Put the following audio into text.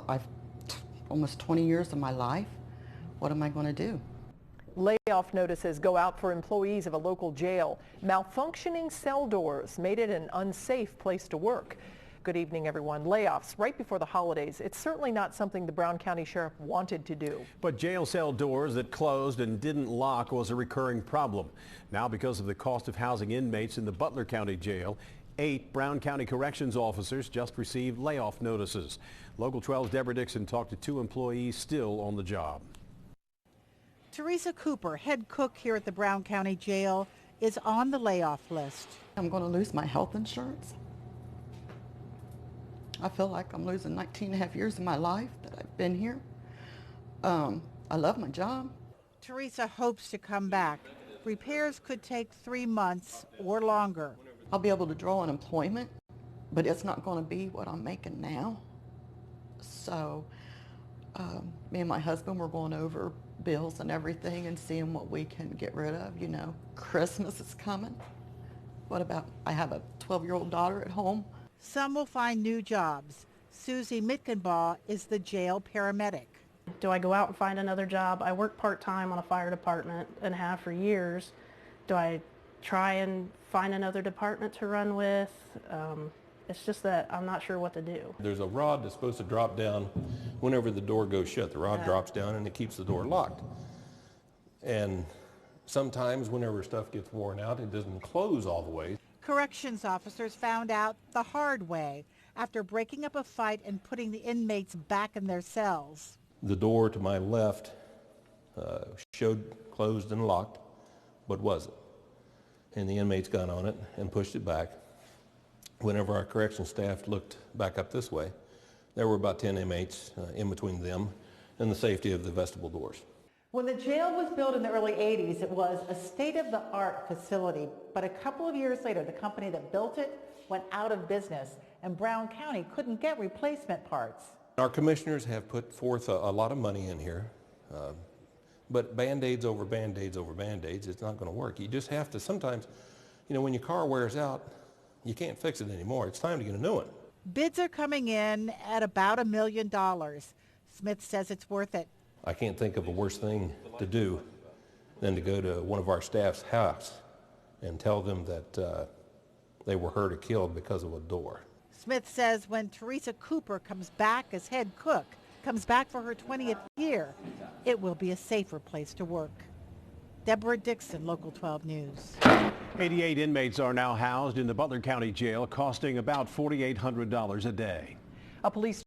I've almost 20 years of my life. What am I going to do? Layoff notices go out for employees of a local jail. Malfunctioning cell doors made it an unsafe place to work. Good evening, everyone. Layoffs right before the holidays. It's certainly not something the Brown County Sheriff wanted to do. But jail cell doors that closed and didn't lock was a recurring problem. Now, because of the cost of housing inmates in the Butler County Jail, 8 Brown County Corrections officers just received layoff notices. Local 12's Deborah Dixon talked to 2 employees still on the job. Teresa Cooper, head cook here at the Brown County Jail, is on the layoff list. I'm going to lose my health insurance. I feel like I'm losing 19 and a half years of my life that I've been here. I love my job. Teresa hopes to come back. Repairs could take 3 months or longer. I'll be able to draw unemployment, but it's not going to be what I'm making now. So me and my husband were going over bills and everything and seeing what we can get rid of. You know, Christmas is coming. What about, I have a 12-year-old daughter at home. Some will find new jobs. Susie Mitkenbaugh is the jail paramedic. Do I go out and find another job? I work part-time on a fire department and have for years. Do I try and find another department to run with? It's just that I'm not sure what to do. There's a rod that's supposed to drop down whenever the door goes shut. The rod drops down and it keeps the door locked. And sometimes whenever stuff gets worn out, it doesn't close all the way. Corrections officers found out the hard way after breaking up a fight and putting the inmates back in their cells. The door to my left showed closed and locked, but wasn't. And the inmates got on it and pushed it back. Whenever our corrections staff looked back up this way, there were about 10 inmates in between them and the safety of the vestibule doors. When the jail was built in the early 80s, it was a state-of-the-art facility, but a couple of years later, the company that built it went out of business, and Brown County couldn't get replacement parts. Our commissioners have put forth a lot of money in here, but Band-Aids over Band-Aids over Band-Aids, it's not going to work. You just have to, sometimes, you know, when your car wears out, you can't fix it anymore. It's time to get a new one. Bids are coming in at about $1 million. Smith says it's worth it. I can't think of a worse thing to do than to go to one of our staff's house and tell them that they were hurt or killed because of a door. Smith says when Teresa Cooper comes back as head cook, comes back for her 20th year, it will be a safer place to work. Deborah Dixon, Local 12 News. 88 inmates are now housed in the Butler County Jail, costing about $4,800 a day. A police